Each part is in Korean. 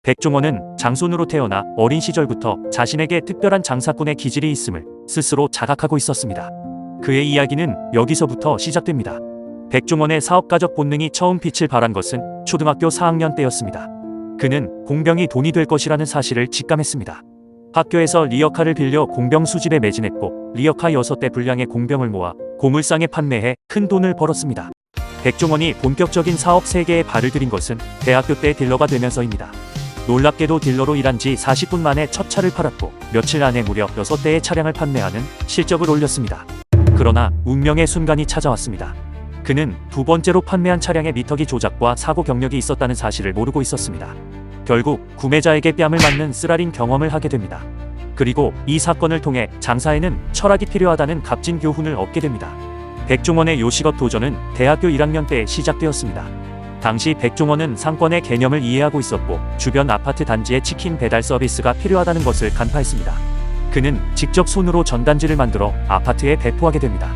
백종원은 장손으로 태어나 어린 시절부터 자신에게 특별한 장사꾼의 기질이 있음을 스스로 자각하고 있었습니다. 그의 이야기는 여기서부터 시작됩니다. 백종원의 사업가적 본능이 처음 빛을 발한 것은 초등학교 4학년 때였습니다. 그는 공병이 돈이 될 것이라는 사실을 직감했습니다. 학교에서 리어카를 빌려 공병 수집에 매진했고 리어카 6대 분량의 공병을 모아 고물상에 판매해 큰 돈을 벌었습니다. 백종원이 본격적인 사업 세계에 발을 들인 것은 대학교 때 딜러가 되면서입니다. 놀랍게도 딜러로 일한 지 40분 만에 첫 차를 팔았고 며칠 안에 무려 6대의 차량을 판매하는 실적을 올렸습니다. 그러나 운명의 순간이 찾아왔습니다. 그는 두 번째로 판매한 차량의 미터기 조작과 사고 경력이 있었다는 사실을 모르고 있었습니다. 결국 구매자에게 뺨을 맞는 쓰라린 경험을 하게 됩니다. 그리고 이 사건을 통해 장사에는 철학이 필요하다는 값진 교훈을 얻게 됩니다. 백종원의 요식업 도전은 대학교 1학년 때 시작되었습니다. 당시 백종원은 상권의 개념을 이해하고 있었고 주변 아파트 단지에 치킨 배달 서비스가 필요하다는 것을 간파했습니다. 그는 직접 손으로 전단지를 만들어 아파트에 배포하게 됩니다.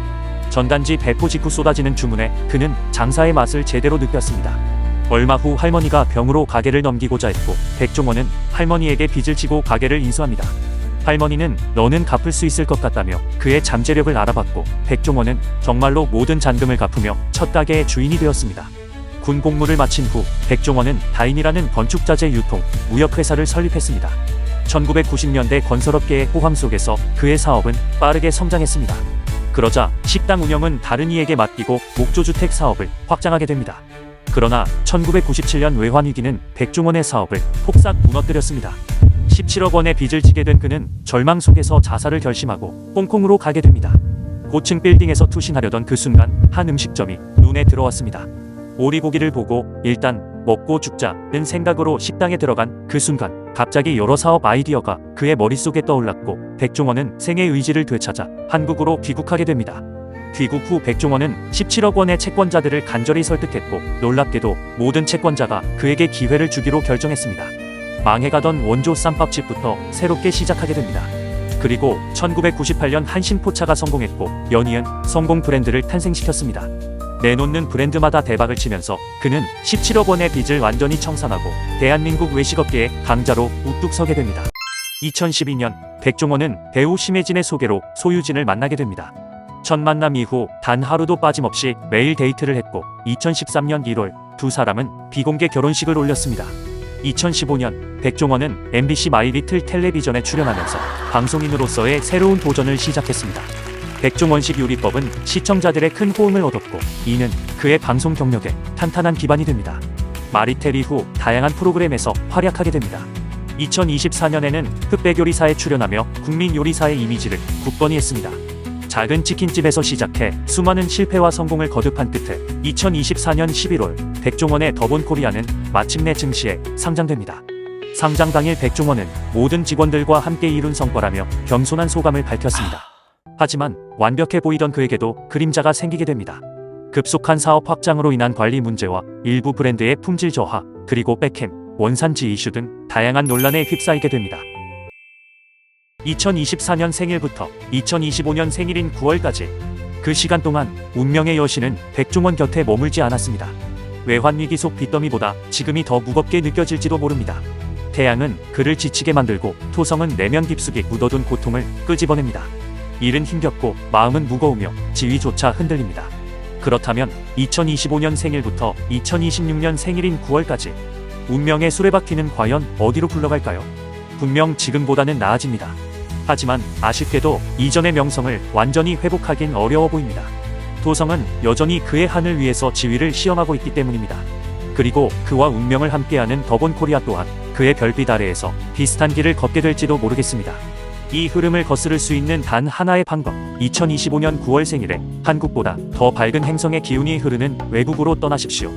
전단지 배포 직후 쏟아지는 주문에 그는 장사의 맛을 제대로 느꼈습니다. 얼마 후 할머니가 병으로 가게를 넘기고자 했고 백종원은 할머니에게 빚을 지고 가게를 인수합니다. 할머니는 너는 갚을 수 있을 것 같다며 그의 잠재력을 알아봤고 백종원은 정말로 모든 잔금을 갚으며 첫 가게의 주인이 되었습니다. 군 복무를 마친 후 백종원은 다인이라는 건축자재 유통, 무역회사를 설립했습니다. 1990년대 건설업계의 호황 속에서 그의 사업은 빠르게 성장했습니다. 그러자 식당 운영은 다른 이에게 맡기고 목조주택 사업을 확장하게 됩니다. 그러나 1997년 외환위기는 백종원의 사업을 폭삭 무너뜨렸습니다. 17억 원의 빚을 지게 된 그는 절망 속에서 자살을 결심하고 홍콩으로 가게 됩니다. 고층 빌딩에서 투신하려던 그 순간 한 음식점이 눈에 들어왔습니다. 오리고기를 보고 일단 먹고 죽자는 생각으로 식당에 들어간 그 순간 갑자기 여러 사업 아이디어가 그의 머릿속에 떠올랐고 백종원은 생의 의지를 되찾아 한국으로 귀국하게 됩니다. 귀국 후 백종원은 17억 원의 채권자들을 간절히 설득했고 놀랍게도 모든 채권자가 그에게 기회를 주기로 결정했습니다. 망해가던 원조 쌈밥집부터 새롭게 시작하게 됩니다. 그리고 1998년 한신포차가 성공했고 연이은 성공 브랜드를 탄생시켰습니다. 내놓는 브랜드마다 대박을 치면서 그는 17억 원의 빚을 완전히 청산하고 대한민국 외식업계의 강자로 우뚝 서게 됩니다. 2012년 백종원은 배우 심혜진의 소개로 소유진을 만나게 됩니다. 첫 만남 이후 단 하루도 빠짐없이 매일 데이트를 했고 2013년 1월 두 사람은 비공개 결혼식을 올렸습니다. 2015년 백종원은 MBC 마이리틀 텔레비전에 출연하면서 방송인으로서의 새로운 도전을 시작했습니다. 백종원식 요리법은 시청자들의 큰 호응을 얻었고 이는 그의 방송 경력에 탄탄한 기반이 됩니다. 마리텔 이후 다양한 프로그램에서 활약하게 됩니다. 2024년에는 흑백 요리사에 출연하며 국민 요리사의 이미지를 굳건히 했습니다. 작은 치킨집에서 시작해 수많은 실패와 성공을 거듭한 끝에 2024년 11월 백종원의 더본 코리아는 마침내 증시에 상장됩니다. 상장 당일 백종원은 모든 직원들과 함께 이룬 성과라며 겸손한 소감을 밝혔습니다. 하지만 완벽해 보이던 그에게도 그림자가 생기게 됩니다. 급속한 사업 확장으로 인한 관리 문제와 일부 브랜드의 품질 저하, 그리고 백햄, 원산지 이슈 등 다양한 논란에 휩싸이게 됩니다. 2024년 생일부터 2025년 생일인 9월까지 그 시간 동안 운명의 여신은 백종원 곁에 머물지 않았습니다. 외환위기 속 빚더미보다 지금이 더 무겁게 느껴질지도 모릅니다. 태양은 그를 지치게 만들고 토성은 내면 깊숙이 묻어둔 고통을 끄집어냅니다. 일은 힘겹고 마음은 무거우며 지위조차 흔들립니다. 그렇다면 2025년 생일부터 2026년 생일인 9월까지 운명의 수레바퀴는 과연 어디로 굴러갈까요? 분명 지금보다는 나아집니다. 하지만 아쉽게도 이전의 명성을 완전히 회복하긴 어려워 보입니다. 토성은 여전히 그의 한을 위해서 지위를 시험하고 있기 때문입니다. 그리고 그와 운명을 함께하는 더본 코리아 또한 그의 별빛 아래에서 비슷한 길을 걷게 될지도 모르겠습니다. 이 흐름을 거스를 수 있는 단 하나의 방법, 2025년 9월 생일에 한국보다 더 밝은 행성의 기운이 흐르는 외국으로 떠나십시오.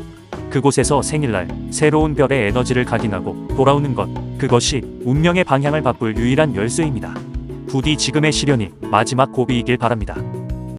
그곳에서 생일날 새로운 별의 에너지를 각인하고 돌아오는 것, 그것이 운명의 방향을 바꿀 유일한 열쇠입니다. 부디 지금의 시련이 마지막 고비이길 바랍니다.